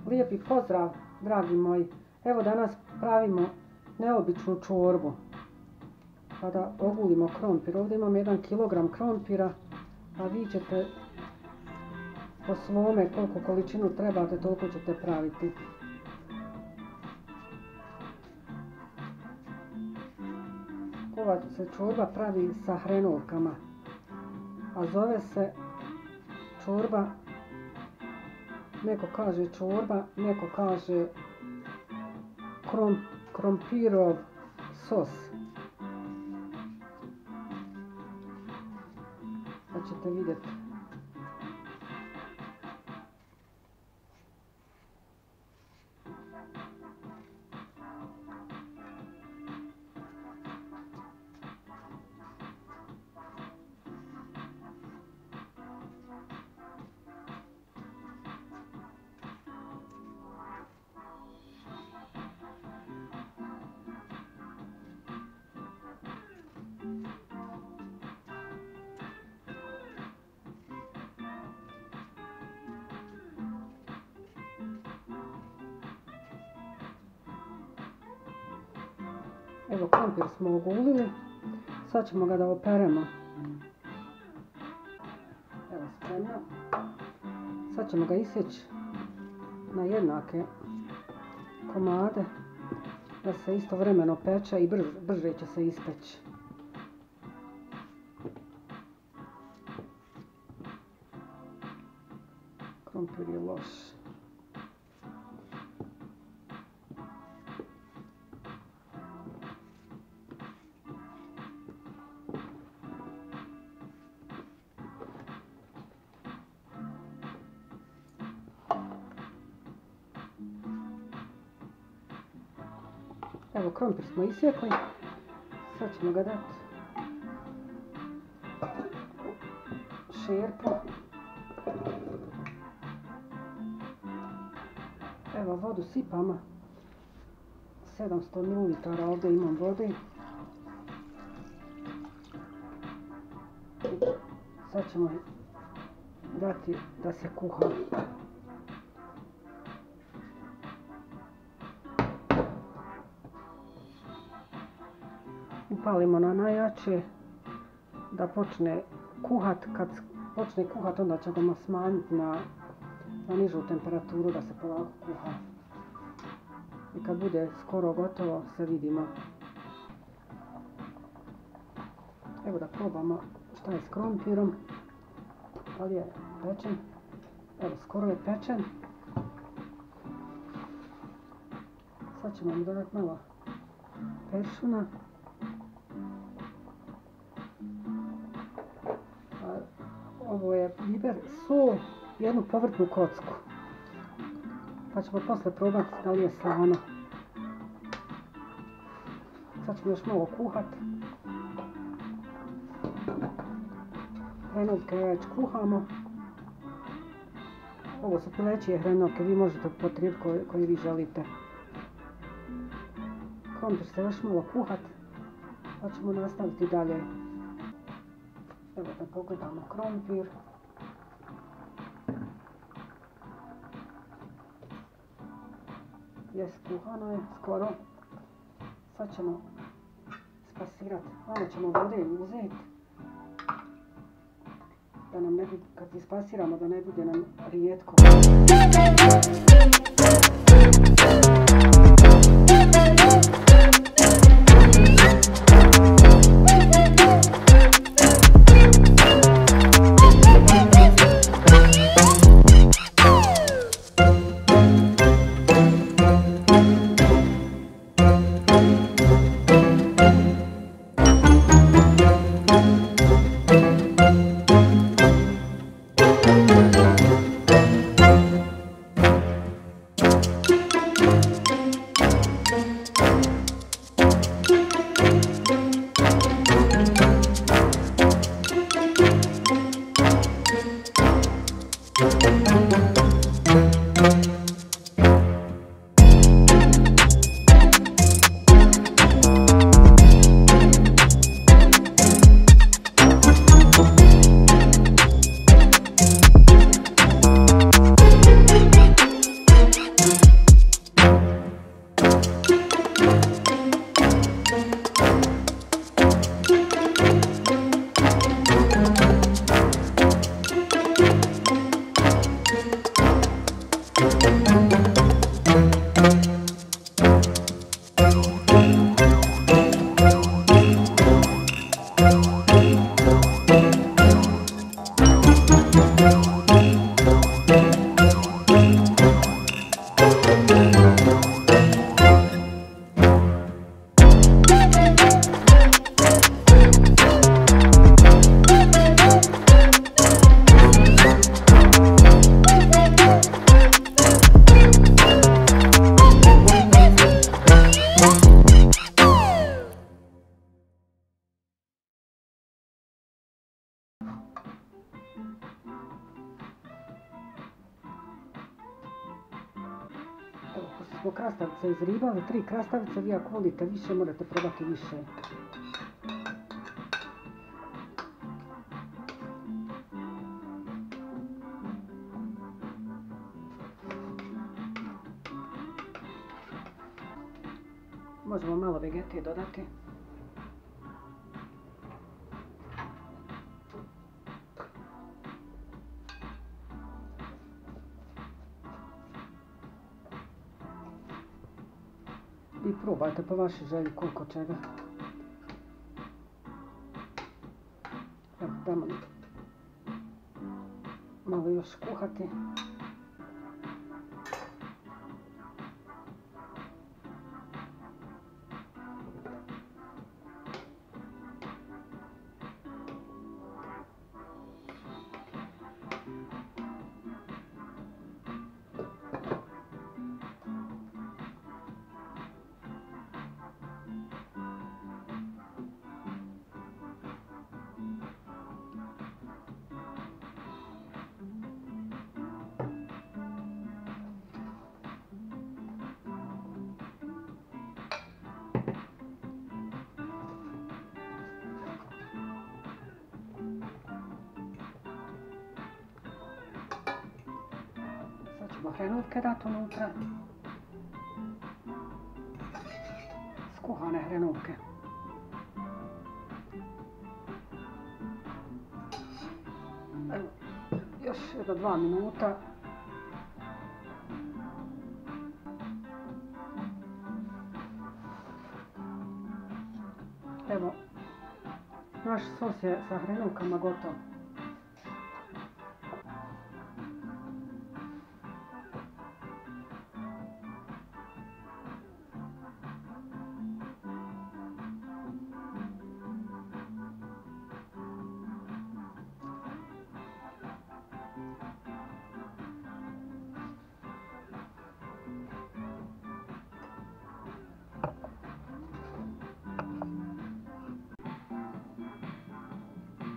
Lijepi pozdrav, dragi moji. Evo danas pravimo neobičnu čorbu. Pa da ogulimo krompir. Ovdje imam 1 kg krompira, a vi ćete po svome koliko količinu trebate, toliko ćete praviti. Ova se čorba pravi sa hrenovkama, a zove se čorba, neko kaže čorba, neko kaže krompirov sos. Pa ćete vidjeti. Evo, krompir smo ogulili, sad ćemo ga da operemo. Evo, spremno. Sad ćemo ga isjeći na jednake komade, da se istovremeno peče i brže će se ispeći. Krompir je loš. Evo, krompir smo isjekli, sad ćemo ga dati šerpu. Evo, vodu sipamo, 700 ml ovdje imam vode. Sad ćemo dati da se kuha. Upalimo na najjače da počne kuhat. Kad počne kuhat, onda ćemo smanjiti na nižu temperaturu da se polako kuha. I kad bude skoro gotovo se vidimo. Evo da probamo šta je s krompirom. Da li je pečen? Evo, skoro je pečen. Sad ćemo mu dodati malo peršuna. Ovo je biber, sol, 1 povrtnu kocku. Pa ćemo posle probati da li je slano. Sad ćemo još malo kuhati. Hrenovke već kuhamo. Ovo su pilećije hrenovke, vi možete upotrijebiti koje vi želite. Krompir se još malo kuhati, pa ćemo nastaviti dalje. Evo da pogledamo krompir. Kuhano je skoro. Sad ćemo spasirati. Malo ćemo vode uzeti. Da nam ne bude, kad ispasiramo, da ne bude nam rijetko. smo krastavice izribali, 3 krastavice, vi ako volite više morate probati više. Možemo malo vegete dodati. I probajte po vašoj želji koliko čega. Evo, damo malo još kuhati. Sad ćemo hrenovke dati unutra. Skuhane hrenovke. Evo, još 2 minuta. Evo, naš sos je sa hrenovkama gotov.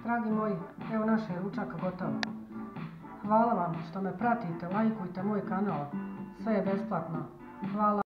Dragi moji, evo naš je ručak gotov. Hvala vam što me pratite, lajkujte moj kanal. Sve je besplatno. Hvala.